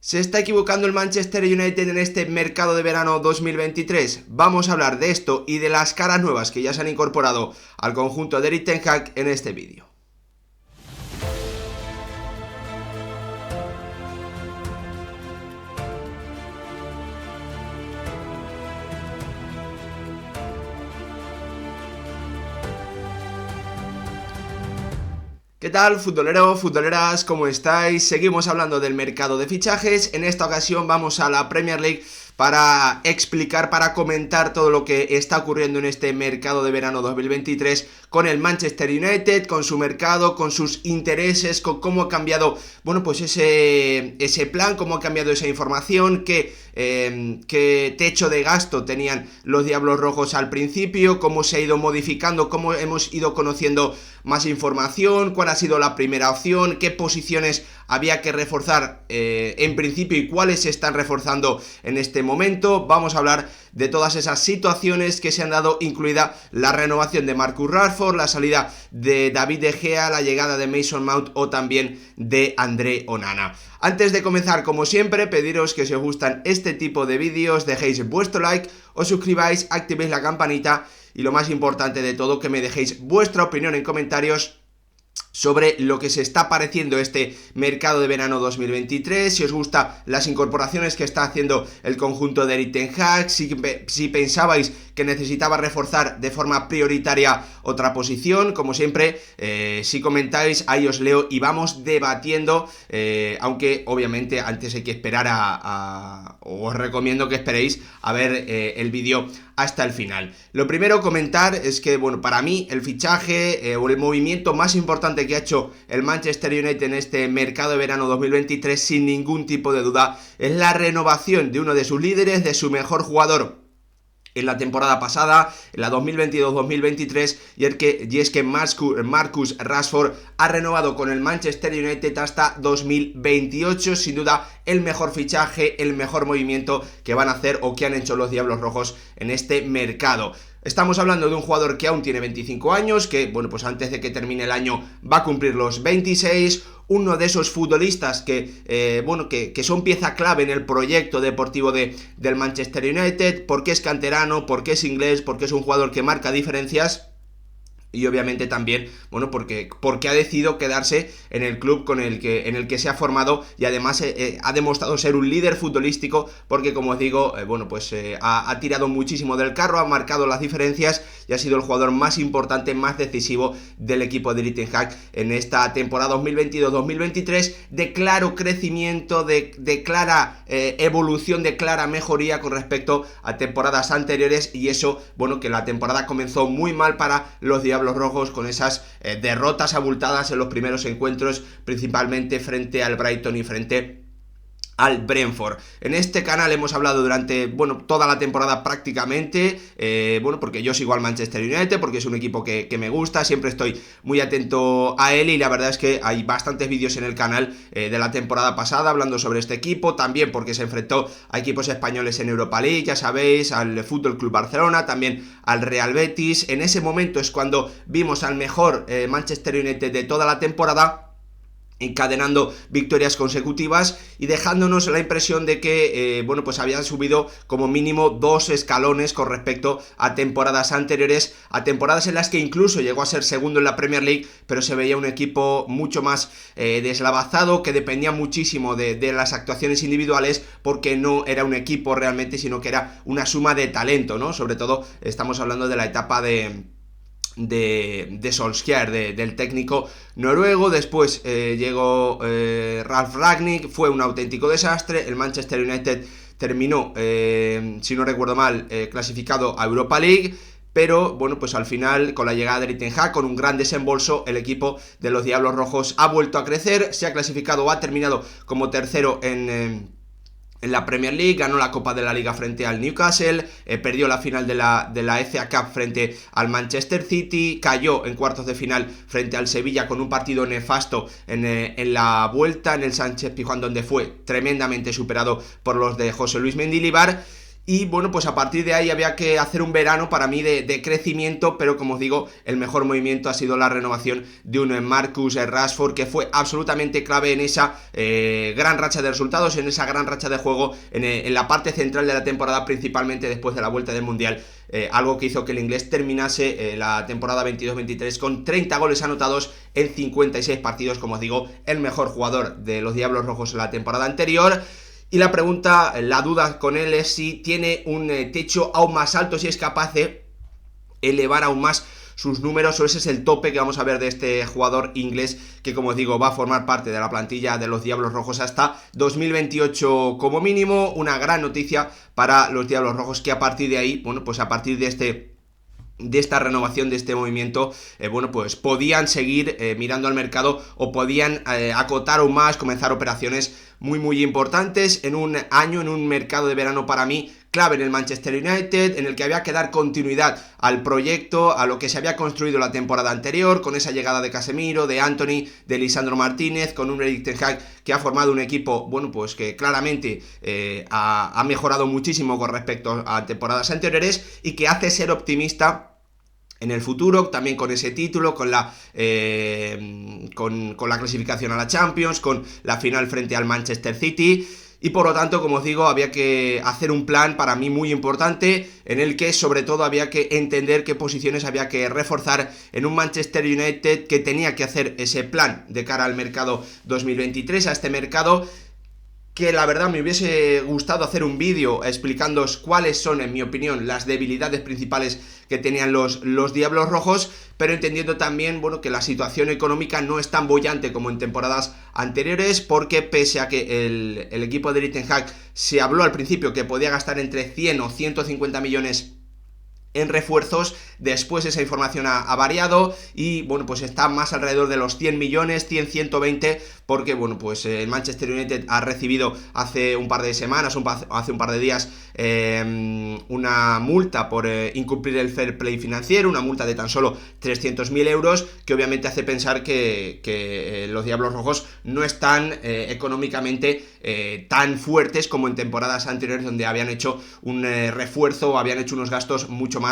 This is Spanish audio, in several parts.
¿Se está equivocando el Manchester United en este mercado de verano 2023? Vamos a hablar de esto y de las caras nuevas que ya se han incorporado al conjunto de Erik ten Hag en este vídeo. ¿Qué tal, futbolero, futboleras? ¿Cómo estáis? Seguimos hablando del mercado de fichajes. En esta ocasión vamos a la Premier League para explicar, para comentar todo lo que está ocurriendo en este mercado de verano 2023 con el Manchester United, con su mercado, con sus intereses, con cómo ha cambiado, bueno, pues ese plan, cómo ha cambiado esa información, qué techo de gasto tenían los Diablos Rojos al principio, cómo se ha ido modificando, cómo hemos ido conociendo más información, cuál ha sido la primera opción, qué posiciones había que reforzar en principio y cuáles se están reforzando en este momento. Vamos a hablar de todas esas situaciones que se han dado, incluida la renovación de Marcus Rashford, la salida de David De Gea, la llegada de Mason Mount o también de André Onana. Antes de comenzar, como siempre, pediros que si os gustan este tipo de vídeos dejéis vuestro like, os suscribáis, activéis la campanita y lo más importante de todo, que me dejéis vuestra opinión en comentarios sobre lo que se está pareciendo este mercado de verano 2023, si os gustan las incorporaciones que está haciendo el conjunto de Erik ten Hag, si pensabais que necesitaba reforzar de forma prioritaria otra posición. Como siempre, si comentáis, ahí os leo y vamos debatiendo, aunque obviamente antes hay que esperar os recomiendo que esperéis a ver el vídeo hasta el final. Lo primero comentar es que, bueno, para mí el fichaje o el movimiento más importante que ha hecho el Manchester United en este mercado de verano 2023, sin ningún tipo de duda, es la renovación de uno de sus líderes, de su mejor jugador en la temporada pasada, en la 2022-2023, y es que Marcus Rashford ha renovado con el Manchester United hasta 2028, sin duda el mejor fichaje, el mejor movimiento que van a hacer o que han hecho los Diablos Rojos en este mercado. Estamos hablando de un jugador que aún tiene 25 años, que, bueno, pues antes de que termine el año va a cumplir los 26, uno de esos futbolistas que son pieza clave en el proyecto deportivo del Manchester United, porque es canterano, porque es inglés, porque es un jugador que marca diferencias. Y obviamente también, bueno, porque ha decidido quedarse en el club en el que se ha formado, y además ha demostrado ser un líder futbolístico, porque, como os digo, ha tirado muchísimo del carro, ha marcado las diferencias y ha sido el jugador más importante, más decisivo del equipo de Erik ten Hag en esta temporada 2022-2023, de claro crecimiento, de clara evolución, de clara mejoría con respecto a temporadas anteriores. Y eso, bueno, que la temporada comenzó muy mal para los Diablos Rojos, con esas derrotas abultadas en los primeros encuentros, principalmente frente al Brighton y frente al Brentford. En este canal hemos hablado durante, bueno, toda la temporada prácticamente, porque yo sigo al Manchester United, porque es un equipo que me gusta, siempre estoy muy atento a él, y la verdad es que hay bastantes vídeos en el canal de la temporada pasada hablando sobre este equipo, también porque se enfrentó a equipos españoles en Europa League, ya sabéis, al Fútbol Club Barcelona, también al Real Betis. En ese momento es cuando vimos al mejor Manchester United de toda la temporada, encadenando victorias consecutivas y dejándonos la impresión de que habían subido como mínimo 2 escalones con respecto a temporadas anteriores, a temporadas en las que incluso llegó a ser segundo en la Premier League, pero se veía un equipo mucho más deslavazado, que dependía muchísimo de las actuaciones individuales, porque no era un equipo realmente, sino que era una suma de talento, ¿no? Sobre todo estamos hablando de la etapa de Solskjaer, del técnico noruego. Después llegó Ralf Rangnick, fue un auténtico desastre. El Manchester United terminó, si no recuerdo mal, clasificado a Europa League, pero bueno, pues al final, con la llegada de Erik ten Hag, con un gran desembolso, el equipo de los Diablos Rojos ha vuelto a crecer, se ha clasificado o ha terminado como tercero en la Premier League, ganó la Copa de la Liga frente al Newcastle, perdió la final de la FA Cup frente al Manchester City, cayó en cuartos de final frente al Sevilla con un partido nefasto en la vuelta en el Sánchez Pizjuán, donde fue tremendamente superado por los de José Luis Mendilibar. Y bueno, pues a partir de ahí había que hacer un verano para mí de crecimiento, pero como os digo, el mejor movimiento ha sido la renovación de un Marcus Rashford, que fue absolutamente clave en esa gran racha de resultados, en esa gran racha de juego, en la parte central de la temporada, principalmente después de la vuelta del Mundial. Algo que hizo que el inglés terminase la temporada 22-23 con 30 goles anotados en 56 partidos, como os digo, el mejor jugador de los Diablos Rojos en la temporada anterior. Y la pregunta, la duda con él es si tiene un techo aún más alto, si es capaz de elevar aún más sus números, o ese es el tope que vamos a ver de este jugador inglés, que como os digo va a formar parte de la plantilla de los Diablos Rojos hasta 2028 como mínimo. Una gran noticia para los Diablos Rojos, que a partir de ahí, bueno, pues a partir de esta renovación, de este movimiento, bueno, pues podían seguir mirando al mercado, o podían acotar aún más, comenzar operaciones muy importantes en un año, en un mercado de verano para mí clave en el Manchester United, en el que había que dar continuidad al proyecto, a lo que se había construido la temporada anterior, con esa llegada de Casemiro, de Antony, de Lisandro Martínez, con un Erik ten Hag que ha formado un equipo, bueno, pues que claramente ha mejorado muchísimo con respecto a temporadas anteriores, y que hace ser optimista en el futuro, también con ese título, con la clasificación a la Champions, con la final frente al Manchester City. Y por lo tanto, como os digo, había que hacer un plan para mí muy importante, en el que sobre todo había que entender qué posiciones había que reforzar en un Manchester United que tenía que hacer ese plan de cara al mercado 2023, a este mercado que la verdad me hubiese gustado hacer un vídeo explicándoos cuáles son, en mi opinión, las debilidades principales que tenían los Diablos Rojos, pero entendiendo también, bueno, que la situación económica no es tan bollante como en temporadas anteriores, porque pese a que el equipo de Erik ten Hag se habló al principio que podía gastar entre 100 o 150 millones en refuerzos, después esa información ha variado y bueno, pues está más alrededor de los 100 millones, 100, 120, porque bueno, pues el Manchester United ha recibido hace un par de semanas, hace un par de días, una multa por incumplir el fair play financiero, una multa de tan solo 300.000 euros, que obviamente hace pensar que los Diablos Rojos no están económicamente tan fuertes como en temporadas anteriores, donde habían hecho un refuerzo o habían hecho unos gastos mucho más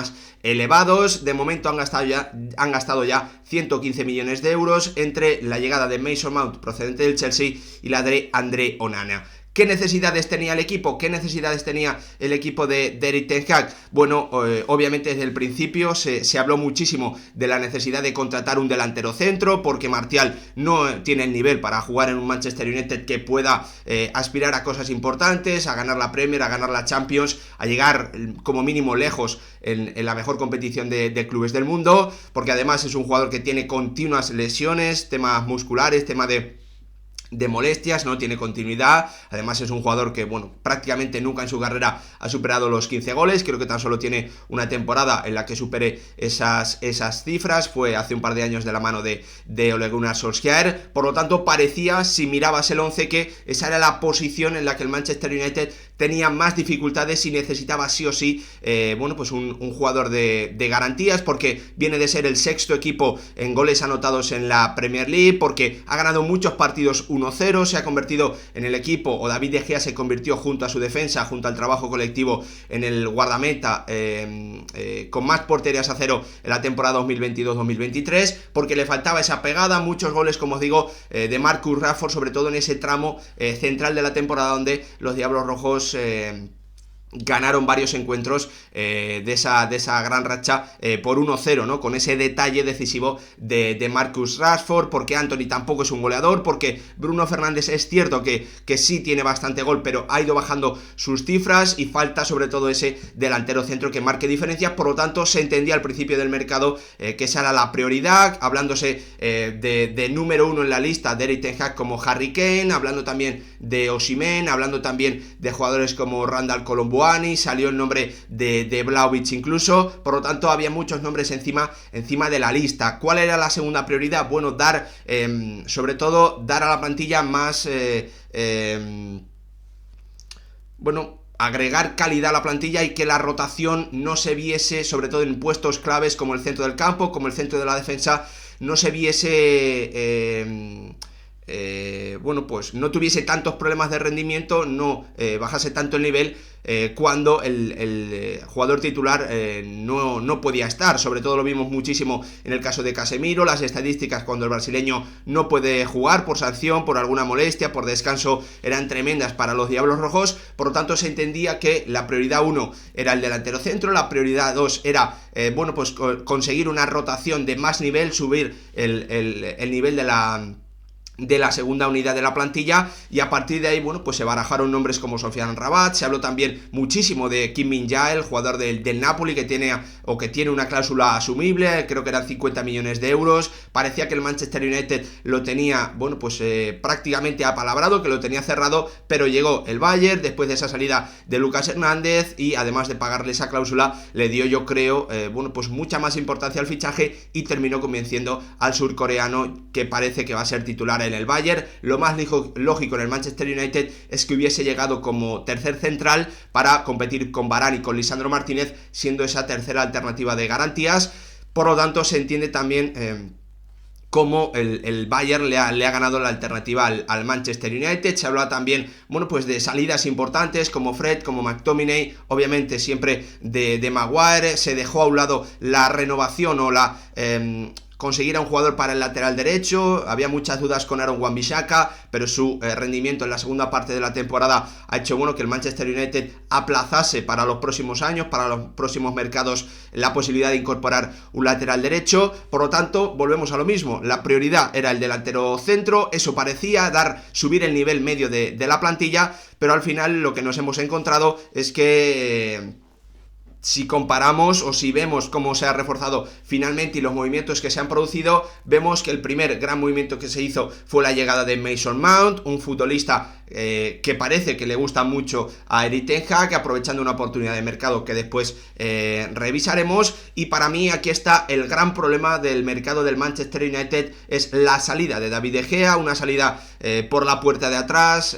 elevados. De momento han gastado ya 115 millones de euros entre la llegada de Mason Mount procedente del Chelsea y la de André Onana. ¿Qué necesidades tenía el equipo? ¿Qué necesidades tenía el equipo de Erik ten Hag? Bueno, obviamente desde el principio se habló muchísimo de la necesidad de contratar un delantero centro, porque Martial no tiene el nivel para jugar en un Manchester United que pueda aspirar a cosas importantes, a ganar la Premier, a ganar la Champions, a llegar como mínimo lejos en la mejor competición de clubes del mundo, porque además es un jugador que tiene continuas lesiones, temas musculares, tema de molestias, no tiene continuidad. Además es un jugador que, bueno, prácticamente nunca en su carrera ha superado los 15 goles, creo que tan solo tiene una temporada en la que supere esas cifras, fue hace un par de años de la mano de Ole Gunnar Solskjaer. Por lo tanto parecía, si mirabas el 11, que esa era la posición en la que el Manchester United tenía más dificultades y necesitaba sí o sí, bueno, pues un jugador de garantías, porque viene de ser el sexto equipo en goles anotados en la Premier League, porque ha ganado muchos partidos 1-0, se ha convertido en el equipo, o David De Gea se convirtió junto a su defensa, junto al trabajo colectivo, en el guardameta con más porterías a cero en la temporada 2022-2023, porque le faltaba esa pegada, muchos goles, como os digo, de Marcus Rashford, sobre todo en ese tramo central de la temporada, donde los Diablos Rojos ganaron varios encuentros de esa gran racha por 1-0, ¿no? Con ese detalle decisivo de Marcus Rashford, porque Antony tampoco es un goleador, porque Bruno Fernández es cierto que sí tiene bastante gol, pero ha ido bajando sus cifras, y falta sobre todo ese delantero centro que marque diferencias. Por lo tanto, se entendía al principio del mercado que esa era la prioridad, hablándose de número uno en la lista de Erik ten Hag como Harry Kane, hablando también de Osimhen, hablando también de jugadores como Randall Colombo, salió el nombre de Vlahovic incluso. Por lo tanto había muchos nombres encima de la lista. ¿Cuál era la segunda prioridad? Bueno, sobre todo dar a la plantilla más agregar calidad a la plantilla, y que la rotación no se viese, sobre todo en puestos claves como el centro del campo, como el centro de la defensa, no se viese bueno, pues no tuviese tantos problemas de rendimiento, no bajase tanto el nivel cuando el jugador titular no podía estar. Sobre todo lo vimos muchísimo en el caso de Casemiro, las estadísticas cuando el brasileño no puede jugar por sanción, por alguna molestia, por descanso, eran tremendas para los Diablos Rojos. Por lo tanto, se entendía que la prioridad 1 era el delantero centro, la prioridad 2 era bueno, pues conseguir una rotación de más nivel, subir el nivel de la segunda unidad de la plantilla, y a partir de ahí, bueno, pues se barajaron nombres como Sofiane Rabat. Se habló también muchísimo de Kim Min-jae, el jugador del Napoli, que tiene una cláusula asumible, creo que eran 50 millones de euros. Parecía que el Manchester United lo tenía, bueno, pues prácticamente apalabrado, que lo tenía cerrado, pero llegó el Bayern después de esa salida de Lucas Hernández, y además de pagarle esa cláusula, le dio, yo creo, bueno, pues mucha más importancia al fichaje, y terminó convenciendo al surcoreano, que parece que va a ser titular en el Bayern. Lo más lógico en el Manchester United es que hubiese llegado como tercer central para competir con Varane y con Lisandro Martínez, siendo esa tercera alternativa de garantías. Por lo tanto, se entiende también cómo el Bayern le ha ganado la alternativa al Manchester United. Se habla también, bueno, pues de salidas importantes como Fred, como McTominay, obviamente siempre de Maguire. Se dejó a un lado la renovación o la conseguir a un jugador para el lateral derecho. Había muchas dudas con Aaron Wan-Bissaka, pero su rendimiento en la segunda parte de la temporada ha hecho, bueno, que el Manchester United aplazase para los próximos años, para los próximos mercados, la posibilidad de incorporar un lateral derecho. Por lo tanto, volvemos a lo mismo. La prioridad era el delantero centro, eso parecía subir el nivel medio de la plantilla, pero al final lo que nos hemos encontrado es que si comparamos o si vemos cómo se ha reforzado finalmente y los movimientos que se han producido, vemos que el primer gran movimiento que se hizo fue la llegada de Mason Mount, un futbolista que parece que le gusta mucho a Erik ten Hag, aprovechando una oportunidad de mercado que después revisaremos. Y para mí aquí está el gran problema del mercado del Manchester United, es la salida de David De Gea, una salida por la puerta de atrás,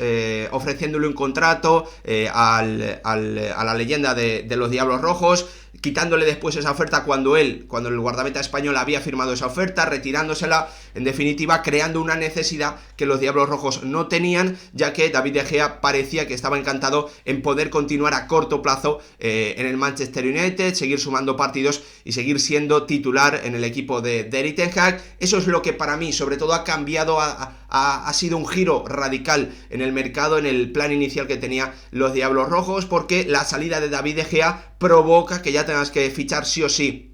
ofreciéndole un contrato a la leyenda de los Diablos Rojos, quitándole después esa oferta cuando el guardameta español había firmado esa oferta, retirándosela, en definitiva creando una necesidad que los Diablos Rojos no tenían, ya que David De Gea parecía que estaba encantado en poder continuar a corto plazo en el Manchester United, seguir sumando partidos y seguir siendo titular en el equipo de Erik ten Hag. Eso es lo que para mí sobre todo ha cambiado, ha sido un giro radical en el mercado, en el plan inicial que tenía los Diablos Rojos, porque la salida de David De Gea provoca que ya tengas que fichar sí o sí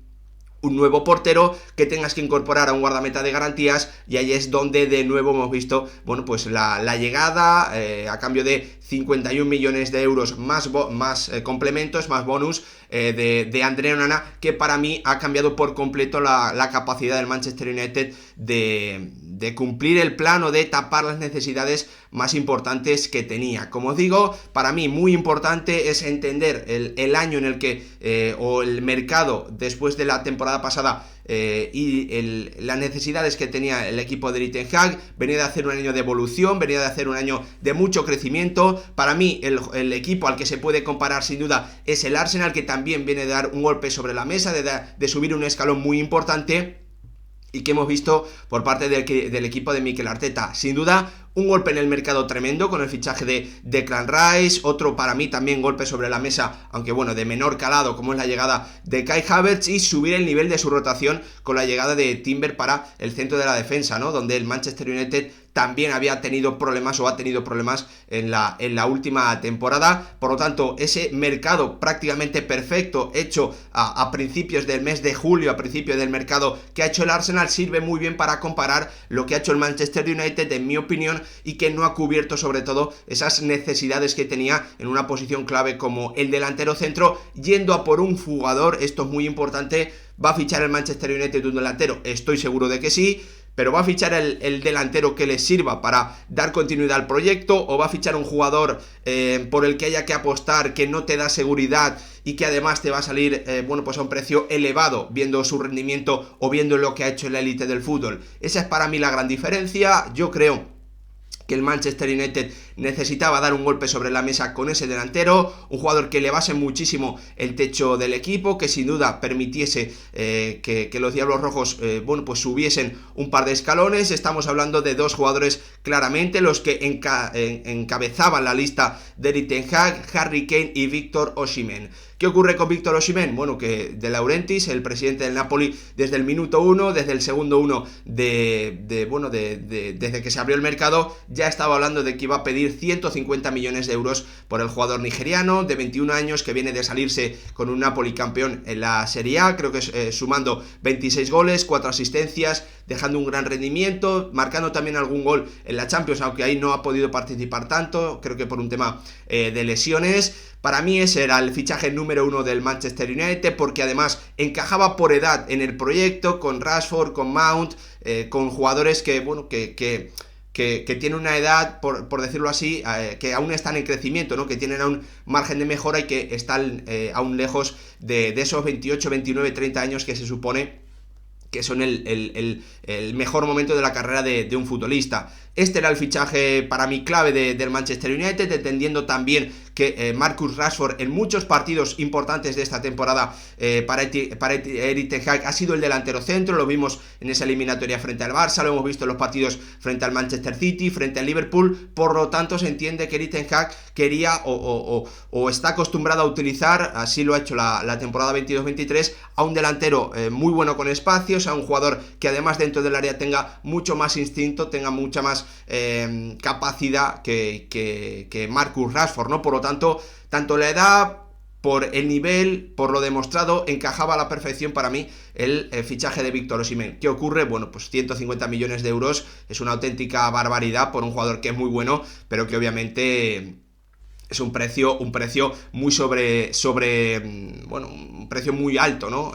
un nuevo portero, que tengas que incorporar a un guardameta de garantías, y ahí es donde de nuevo hemos visto, bueno, pues la llegada a cambio de 51 millones de euros más complementos, más bonus de André Onana, que para mí ha cambiado por completo la capacidad del Manchester United de cumplir el plan o de tapar las necesidades más importantes que tenía. Como os digo, para mí muy importante es entender el año en el que, o el mercado después de la temporada pasada, y las necesidades que tenía el equipo de Erik ten Hag. Venía de hacer un año de evolución, venía de hacer un año de mucho crecimiento. Para mí el equipo al que se puede comparar sin duda es el Arsenal, que también viene de dar un golpe sobre la mesa, de subir un escalón muy importante, y que hemos visto por parte del equipo de Mikel Arteta. Sin duda, un golpe en el mercado tremendo con el fichaje de Declan Rice, otro para mí también golpe sobre la mesa, aunque bueno, de menor calado, como es la llegada de Kai Havertz, y subir el nivel de su rotación con la llegada de Timber para el centro de la defensa, ¿no? Donde el Manchester United también había tenido problemas, o ha tenido problemas en la última temporada. Por lo tanto, ese mercado prácticamente perfecto hecho a principios del mes de julio, a principios del mercado que ha hecho el Arsenal, sirve muy bien para comparar lo que ha hecho el Manchester United, en mi opinión, y que no ha cubierto sobre todo esas necesidades que tenía en una posición clave como el delantero centro, yendo a por un jugador. Esto es muy importante. ¿Va a fichar el Manchester United un delantero? Estoy seguro de que sí, pero ¿va a fichar el delantero que le sirva para dar continuidad al proyecto, o va a fichar un jugador por el que haya que apostar, que no te da seguridad y que además te va a salir bueno, pues a un precio elevado, viendo su rendimiento o viendo lo que ha hecho en la élite del fútbol? Esa es para mí la gran diferencia. Yo creo que el Manchester United necesitaba dar un golpe sobre la mesa con ese delantero, un jugador que elevase muchísimo el techo del equipo, que sin duda permitiese que los Diablos Rojos bueno, pues subiesen un par de escalones. Estamos hablando de dos jugadores claramente los que encabezaban la lista de Erik ten Hag, Harry Kane y Víctor Osimhen. ¿Qué ocurre con Víctor Osimhen? Bueno, que De Laurentiis, el presidente del Napoli, desde el minuto 1, desde el segundo 1 desde que se abrió el mercado, ya estaba hablando de que iba a pedir 150 millones de euros por el jugador nigeriano de 21 años que viene de salirse con un Napoli campeón en la Serie A, creo que sumando 26 goles, 4 asistencias, dejando un gran rendimiento, marcando también algún gol en la Champions, aunque ahí no ha podido participar tanto, creo que por un tema de lesiones. Para mí ese era el fichaje número 1 del Manchester United, porque además encajaba por edad en el proyecto, con Rashford, con Mount, con jugadores que, bueno, que tienen una edad, por decirlo así, que aún están en crecimiento, ¿no? Que tienen aún margen de mejora y que están aún lejos de esos 28, 29, 30 años que se supone que son el mejor momento de la carrera de un futbolista. Este era el fichaje para mí clave del Manchester United, entendiendo también que Marcus Rashford en muchos partidos importantes de esta temporada para Erik ten Hag ha sido el delantero centro. Lo vimos en esa eliminatoria frente al Barça, lo hemos visto en los partidos frente al Manchester City, frente al Liverpool. Por lo tanto, se entiende que Erik ten Hag quería o está acostumbrado a utilizar, así lo ha hecho la temporada 22-23, a un delantero muy bueno con espacios, a un jugador que además dentro del área tenga mucho más instinto, tenga mucha más capacidad que Marcus Rashford, ¿no? Por lo tanto, tanto la edad, por el nivel, por lo demostrado, encajaba a la perfección para mí el fichaje de Víctor Osimhen. ¿Qué ocurre? Bueno, pues 150 millones de euros es una auténtica barbaridad por un jugador que es muy bueno, pero que obviamente es un precio muy bueno, un precio muy alto, ¿no?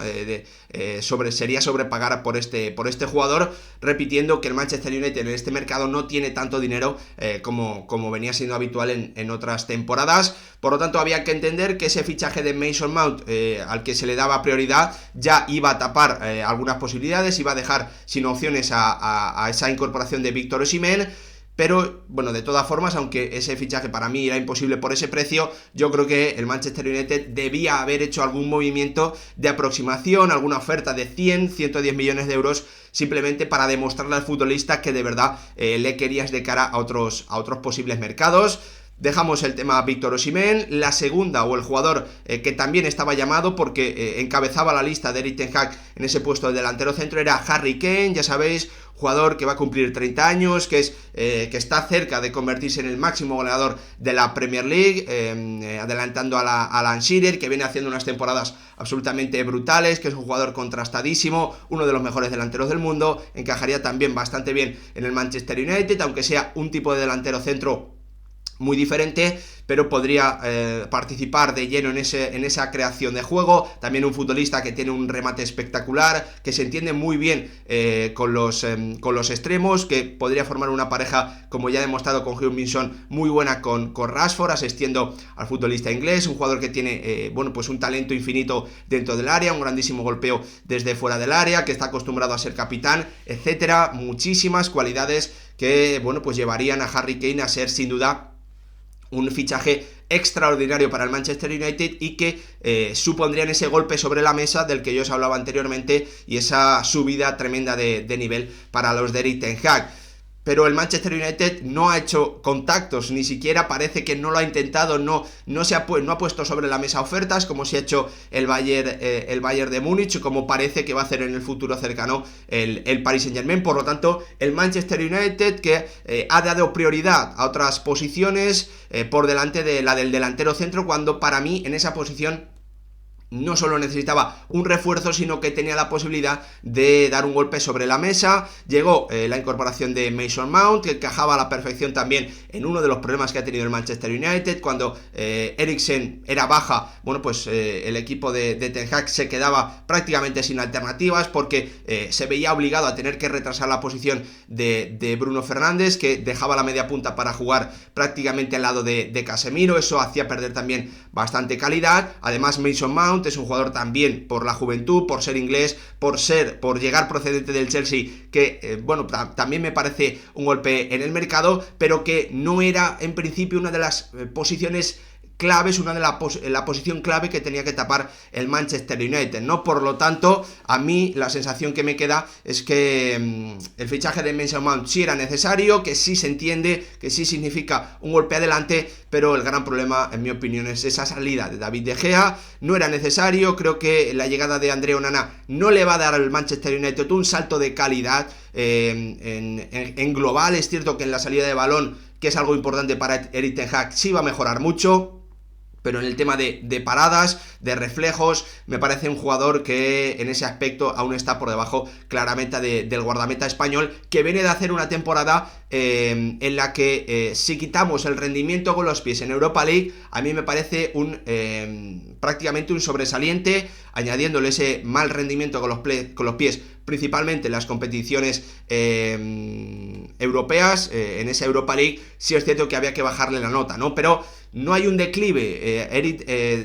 Sería sobrepagar por este jugador, repitiendo que el Manchester United en este mercado no tiene tanto dinero como venía siendo habitual en otras temporadas. Por lo tanto, había que entender que ese fichaje de Mason Mount, al que se le daba prioridad, ya iba a tapar algunas posibilidades, iba a dejar sin opciones a esa incorporación de Víctor Osimhen. Pero, bueno, de todas formas, aunque ese fichaje para mí era imposible por ese precio, yo creo que el Manchester United debía haber hecho algún movimiento de aproximación, alguna oferta de 100, 110 millones de euros, simplemente para demostrarle al futbolista que de verdad le querías de cara a otros posibles mercados. Dejamos el tema Víctor Osimhen. La segunda, o el jugador que también estaba llamado porque encabezaba la lista de Erik ten Hag en ese puesto de delantero centro, era Harry Kane, ya sabéis, jugador que va a cumplir 30 años, que está cerca de convertirse en el máximo goleador de la Premier League, adelantando a Alan Shearer, que viene haciendo unas temporadas absolutamente brutales, que es un jugador contrastadísimo, uno de los mejores delanteros del mundo, encajaría también bastante bien en el Manchester United, aunque sea un tipo de delantero centro muy diferente, pero podría participar de lleno en esa creación de juego. También un futbolista que tiene un remate espectacular, que se entiende muy bien con los extremos, que podría formar una pareja, como ya ha demostrado con Heung-min Son, muy buena con Rashford, asistiendo al futbolista inglés, un jugador que tiene bueno, pues un talento infinito dentro del área, un grandísimo golpeo desde fuera del área, que está acostumbrado a ser capitán, etcétera. Muchísimas cualidades que, bueno, pues llevarían a Harry Kane a ser sin duda un fichaje extraordinario para el Manchester United y que supondrían ese golpe sobre la mesa del que yo os hablaba anteriormente y esa subida tremenda de nivel para los de Erik ten Hag. Pero el Manchester United no ha hecho contactos, ni siquiera parece que no lo ha intentado, no ha puesto sobre la mesa ofertas, como si ha hecho el Bayern de Múnich, como parece que va a hacer en el futuro cercano el Paris Saint-Germain. Por lo tanto, el Manchester United, que ha dado prioridad a otras posiciones por delante de la del delantero centro, cuando para mí en esa posición no solo necesitaba un refuerzo, sino que tenía la posibilidad de dar un golpe sobre la mesa. Llegó la incorporación de Mason Mount, que encajaba a la perfección también en uno de los problemas que ha tenido el Manchester United. Cuando Eriksen era baja, bueno, pues el equipo de Ten Hag se quedaba prácticamente sin alternativas, porque se veía obligado a tener que retrasar la posición de Bruno Fernández, que dejaba la media punta para jugar prácticamente al lado de Casemiro. Eso hacía perder también bastante calidad. Además, Mason Mount Mount es un jugador también por la juventud, por ser inglés, por llegar procedente del Chelsea, que también me parece un golpe en el mercado, pero que no era en principio una de las posiciones claves, la posición clave que tenía que tapar el Manchester United, ¿no? Por lo tanto, a mí la sensación que me queda es que el fichaje de Mason Mount sí era necesario, que sí se entiende, que sí significa un golpe adelante, pero el gran problema, en mi opinión, es esa salida de David De Gea. No era necesario, creo que la llegada de Andre Onana no le va a dar al Manchester United un salto de calidad en global. Es cierto que en la salida de balón, que es algo importante para Erik ten Hag, sí va a mejorar mucho, pero en el tema de paradas, de reflejos, me parece un jugador que en ese aspecto aún está por debajo claramente del guardameta español, que viene de hacer una temporada en la que si quitamos el rendimiento con los pies en Europa League, a mí me parece prácticamente un sobresaliente, añadiéndole ese mal rendimiento con los pies, principalmente en las competiciones europeas, en esa Europa League. Sí es cierto que había que bajarle la nota, ¿no? Pero no hay un declive.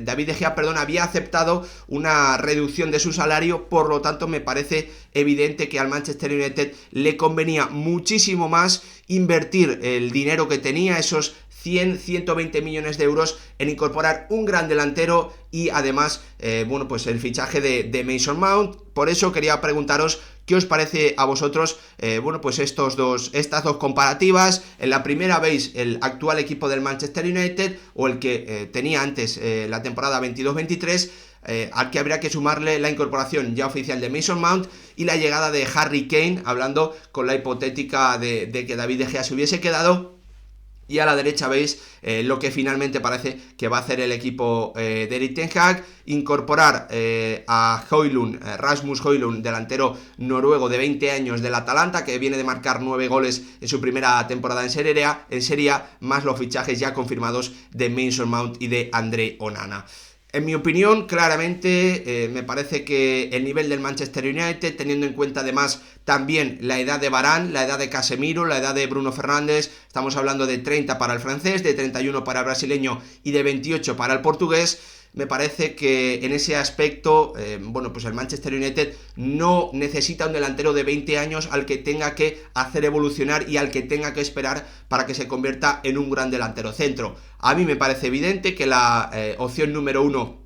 David De Gea, había aceptado una reducción de su salario, por lo tanto me parece evidente que al Manchester United le convenía muchísimo más invertir el dinero que tenía, esos 100-120 millones de euros, en incorporar un gran delantero y además, el fichaje de Mason Mount. Por eso quería preguntaros qué os parece a vosotros, estas dos comparativas. En la primera veis el actual equipo del Manchester United, o el que tenía antes la temporada 22-23, al que habría que sumarle la incorporación ya oficial de Mason Mount y la llegada de Harry Kane, hablando con la hipotética de que David De Gea se hubiese quedado. Y a la derecha veis lo que finalmente parece que va a hacer el equipo de Erik ten Hag: incorporar a Rasmus Højlund, delantero noruego de 20 años del Atalanta, que viene de marcar 9 goles en su primera temporada en Serie A, más los fichajes ya confirmados de Mason Mount y de Andre Onana. En mi opinión, claramente, me parece que el nivel del Manchester United, teniendo en cuenta además también la edad de Varane, la edad de Casemiro, la edad de Bruno Fernández, estamos hablando de 30 para el francés, de 31 para el brasileño y de 28 para el portugués. Me parece que en ese aspecto, el Manchester United no necesita un delantero de 20 años al que tenga que hacer evolucionar y al que tenga que esperar para que se convierta en un gran delantero centro. A mí me parece evidente que la opción número 1,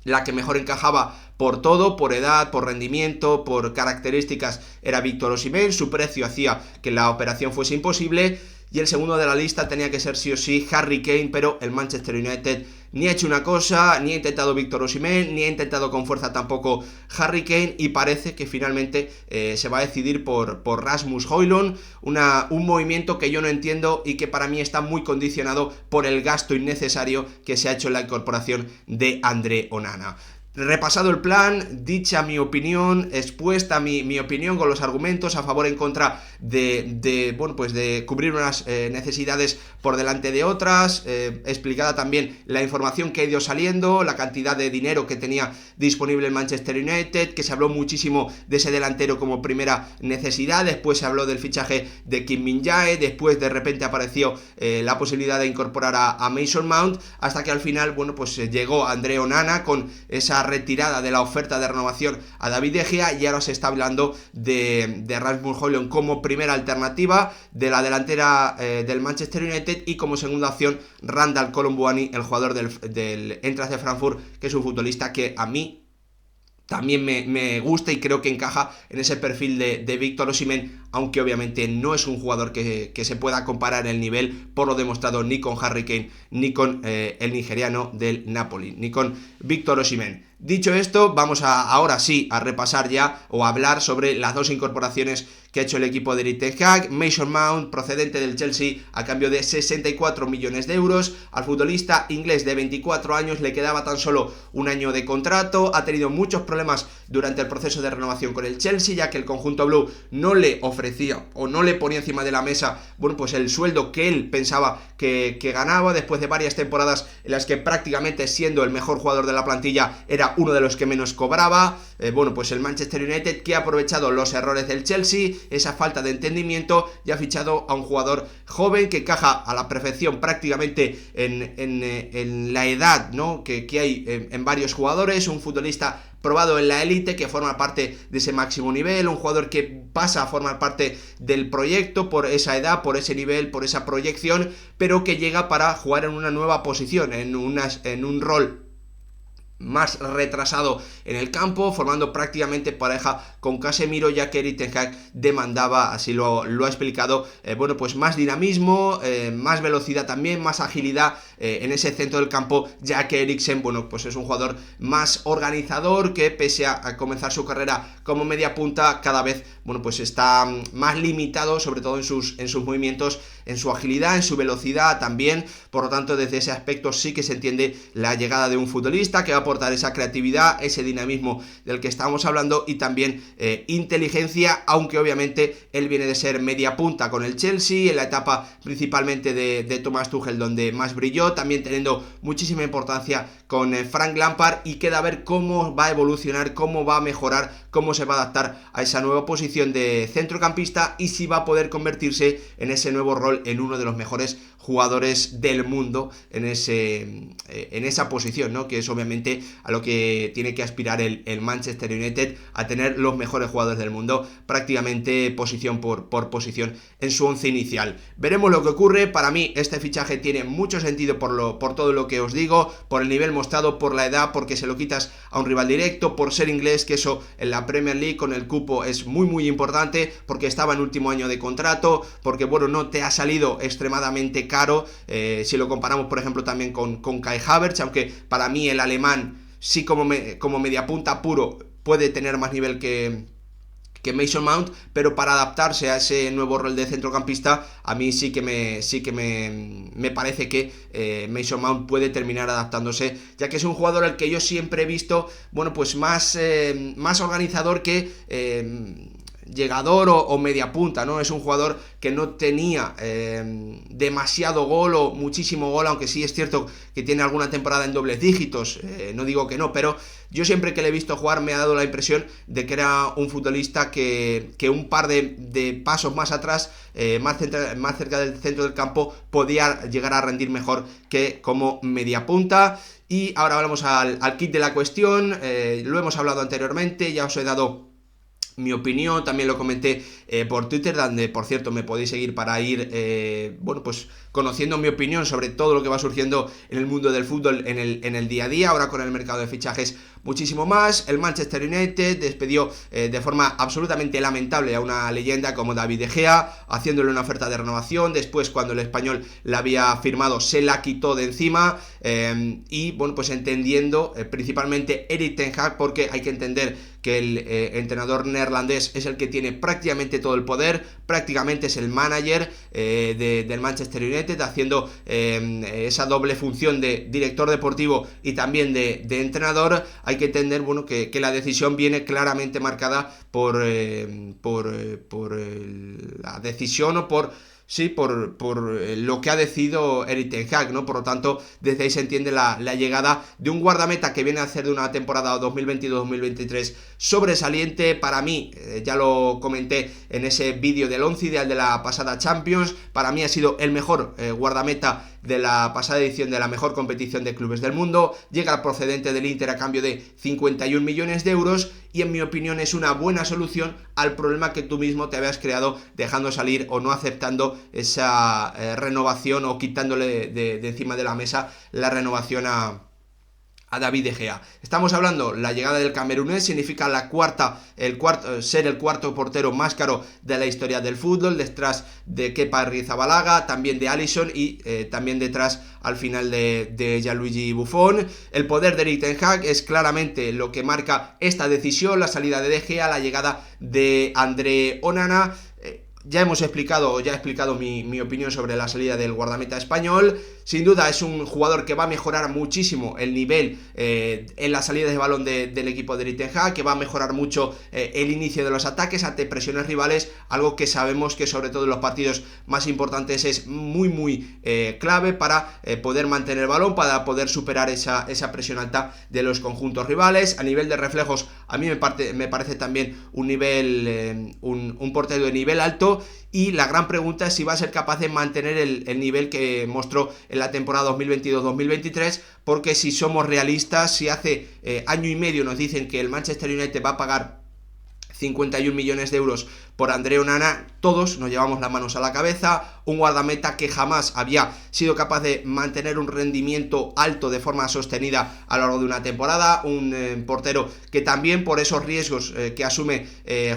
la que mejor encajaba por todo, por edad, por rendimiento, por características, era Víctor Osimhen. Su precio hacía que la operación fuese imposible. Y el segundo de la lista tenía que ser sí o sí Harry Kane, pero el Manchester United ni ha hecho una cosa, ni ha intentado Víctor Osimhen, ni ha intentado con fuerza tampoco Harry Kane, y parece que finalmente se va a decidir por Rasmus Højlund, un movimiento que yo no entiendo y que para mí está muy condicionado por el gasto innecesario que se ha hecho en la incorporación de Andre Onana. Repasado el plan, dicha mi opinión, expuesta mi opinión con los argumentos a favor, en contra de cubrir unas necesidades por delante de otras, explicada también la información que ha ido saliendo, la cantidad de dinero que tenía disponible el Manchester United, que se habló muchísimo de ese delantero como primera necesidad, después se habló del fichaje de Kim Min-jae, después de repente apareció la posibilidad de incorporar a Mason Mount, hasta que al final, llegó Andre Onana con esa retirada de la oferta de renovación a David De Gea, y ahora se está hablando de Rasmus Højlund como primera alternativa de la delantera del Manchester United, y como segunda opción Randal Kolo Muani, el jugador del Eintracht de Frankfurt, que es un futbolista que a mí también me gusta y creo que encaja en ese perfil de Víctor Osimhen, aunque obviamente no es un jugador que se pueda comparar el nivel, por lo demostrado, ni con Harry Kane, ni con el nigeriano del Napoli, ni con Víctor Osimhen. Dicho esto, vamos ahora sí a repasar ya, o a hablar sobre las dos incorporaciones que ha hecho el equipo de Erik ten Hag. Mason Mount, procedente del Chelsea, a cambio de 64 millones de euros. Al futbolista inglés de 24 años le quedaba tan solo un año de contrato. Ha tenido muchos problemas durante el proceso de renovación con el Chelsea, ya que el conjunto blue no le ofreció ofrecía o no le ponía encima de la mesa, bueno, pues el sueldo que él pensaba que ganaba, después de varias temporadas en las que prácticamente siendo el mejor jugador de la plantilla era uno de los que menos cobraba. Bueno, pues el Manchester United, que ha aprovechado los errores del Chelsea, esa falta de entendimiento, y ha fichado a un jugador joven que encaja a la perfección prácticamente en la edad, ¿no?, que hay en varios jugadores, un futbolista probado en la élite, que forma parte de ese máximo nivel, un jugador que pasa a formar parte del proyecto por esa edad, por ese nivel, por esa proyección, pero que llega para jugar en una nueva posición, en un rol más retrasado en el campo, formando prácticamente pareja con Casemiro, ya que Erik ten Hag demandaba, así lo ha explicado, bueno, pues más dinamismo, más velocidad también, más agilidad en ese centro del campo, ya que Eriksen, bueno, pues es un jugador más organizador, que pese a comenzar su carrera como media punta, cada vez, bueno, pues está más limitado, sobre todo en sus movimientos, en su agilidad, en su velocidad también. Por lo tanto, desde ese aspecto sí que se entiende la llegada de un futbolista que va a aportar esa creatividad, ese dinamismo del que estábamos hablando, y también inteligencia, aunque obviamente él viene de ser media punta con el Chelsea, en la etapa principalmente de Thomas Tuchel, donde más brilló, también teniendo muchísima importancia con Frank Lampard, y queda ver cómo va a evolucionar, cómo va a mejorar, cómo se va a adaptar a esa nueva posición de centrocampista, y si va a poder convertirse en ese nuevo rol en uno de los mejores jugadores del mundo en esa posición, ¿no?, que es obviamente a lo que tiene que aspirar el Manchester United, a tener los mejores jugadores del mundo prácticamente posición por posición en su once inicial. Veremos lo que ocurre. Para mí este fichaje tiene mucho sentido por todo lo que os digo, por el nivel mostrado, por la edad, porque se lo quitas a un rival directo, por ser inglés, que eso en la Premier League con el cupo es muy muy importante, porque estaba en último año de contrato, porque bueno, no te ha salido extremadamente caro, si lo comparamos por ejemplo también con Kai Havertz, aunque para mí el alemán sí como mediapunta puro puede tener más nivel que Mason Mount, pero para adaptarse a ese nuevo rol de centrocampista, a mí sí que me parece que Mason Mount puede terminar adaptándose, ya que es un jugador al que yo siempre he visto, bueno, pues más organizador que llegador o media punta, ¿no? Es un jugador que no tenía demasiado gol o muchísimo gol, aunque sí es cierto que tiene alguna temporada en dobles dígitos, no digo que no, pero yo siempre que le he visto jugar me ha dado la impresión de que era un futbolista que un par de pasos más atrás, más cerca del centro del campo, podía llegar a rendir mejor que como media punta. Y ahora vamos al kit de la cuestión. Lo hemos hablado anteriormente, ya os he dado mi opinión, también lo comenté por Twitter, donde por cierto me podéis seguir para ir bueno, pues conociendo mi opinión sobre todo lo que va surgiendo en el mundo del fútbol en el día a día. Ahora con el mercado de fichajes muchísimo más. El Manchester United despidió de forma absolutamente lamentable a una leyenda como David De Gea, haciéndole una oferta de renovación. Después, cuando el español la había firmado, se la quitó de encima, y bueno, pues entendiendo principalmente Erik ten Hag, porque hay que entender que el entrenador neerlandés es el que tiene prácticamente todo el poder, prácticamente es el manager del Manchester United, haciendo esa doble función de director deportivo y también de entrenador. Hay que entender, bueno, que la decisión viene claramente marcada por la decisión o por lo que ha decidido Erik ten Hag, ¿no? Por lo tanto, desde ahí se entiende la llegada de un guardameta que viene a hacer de una temporada 2022-2023 sobresaliente. Para mí, ya lo comenté en ese vídeo del 11 ideal de la pasada Champions, para mí ha sido el mejor guardameta de la pasada edición de la mejor competición de clubes del mundo. Llega procedente del Inter a cambio de 51 millones de euros, y en mi opinión es una buena solución al problema que tú mismo te habías creado dejando salir o no aceptando esa renovación, o quitándole de encima de la mesa la renovación a David De Gea. Estamos hablando, la llegada del camerunés significa ser el cuarto portero más caro de la historia del fútbol, detrás de Kepa Arrizabalaga, también de Alisson, y también detrás al final de Gianluigi Buffon. El poder de Erik ten Hag es claramente lo que marca esta decisión, la salida de Gea, la llegada de André Onana. Ya he explicado mi opinión sobre la salida del guardameta español. Sin duda es un jugador que va a mejorar muchísimo el nivel en las salidas de balón del equipo de Erik ten Hag, que va a mejorar mucho el inicio de los ataques ante presiones rivales, algo que sabemos que sobre todo en los partidos más importantes es muy clave para poder mantener el balón, para poder superar esa presión alta de los conjuntos rivales. A nivel de reflejos, a mí me parece también un nivel, un portero de nivel alto, y la gran pregunta es si va a ser capaz de mantener el nivel que mostró en la temporada 2022-2023, porque si somos realistas, si hace año y medio nos dicen que el Manchester United va a pagar 51 millones de euros por André Onana, todos nos llevamos las manos a la cabeza. Un guardameta que jamás había sido capaz de mantener un rendimiento alto de forma sostenida a lo largo de una temporada, un portero que también por esos riesgos que asume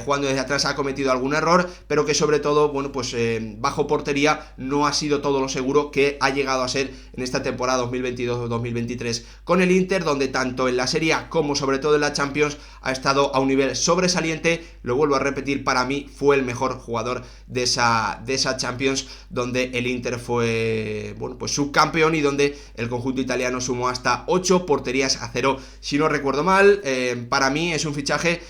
jugando desde atrás ha cometido algún error, pero que sobre todo, bueno, pues bajo portería no ha sido todo lo seguro que ha llegado a ser en esta temporada 2022-2023 con el Inter, donde tanto en la Serie A como sobre todo en la Champions ha estado a un nivel sobresaliente. Lo vuelvo a repetir, para mí fue el mejor jugador de esa Champions, donde el Inter fue, bueno, pues subcampeón y donde el conjunto italiano sumó hasta 8 porterías a 0, si no recuerdo mal. Para mí es un fichaje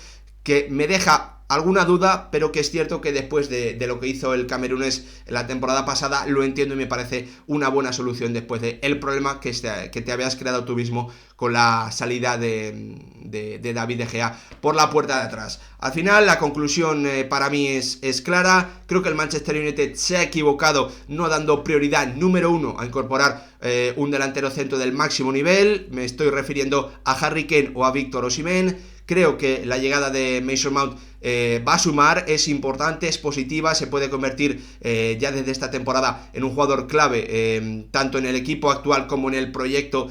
que me deja alguna duda, pero que es cierto que después de lo que hizo el camerunés en la temporada pasada, lo entiendo y me parece una buena solución después del problema que te habías creado tú mismo con la salida de David De Gea por la puerta de atrás. Al final, la conclusión para mí es clara. Creo que el Manchester United se ha equivocado no dando prioridad número 1 a incorporar un delantero centro del máximo nivel. Me estoy refiriendo a Harry Kane o a Víctor Osimhen. Creo que la llegada de Mason Mount va a sumar, es importante, es positiva, se puede convertir ya desde esta temporada en un jugador clave, tanto en el equipo actual como en el proyecto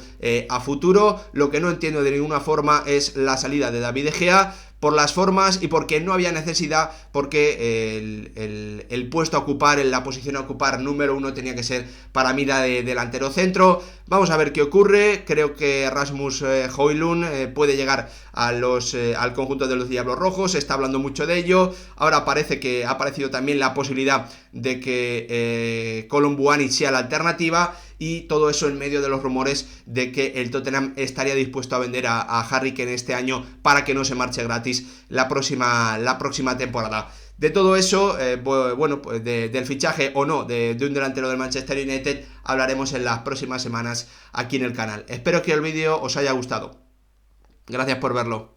a futuro. Lo que no entiendo de ninguna forma es la salida de David De Gea, por las formas y porque no había necesidad, porque el puesto a ocupar, en la posición a ocupar número 1 tenía que ser para mí la de delantero centro. Vamos a ver qué ocurre. Creo que Rasmus Højlund puede llegar al conjunto de los Diablos Rojos, se está hablando mucho de ello. Ahora parece que ha aparecido también la posibilidad de que Colom Buani sea la alternativa, y todo eso en medio de los rumores de que el Tottenham estaría dispuesto a vender a Harry Kane este año para que no se marche gratis la próxima temporada. De todo eso, bueno, pues del fichaje o no de un delantero del Manchester United hablaremos en las próximas semanas aquí en el canal. Espero que el vídeo os haya gustado. Gracias por verlo.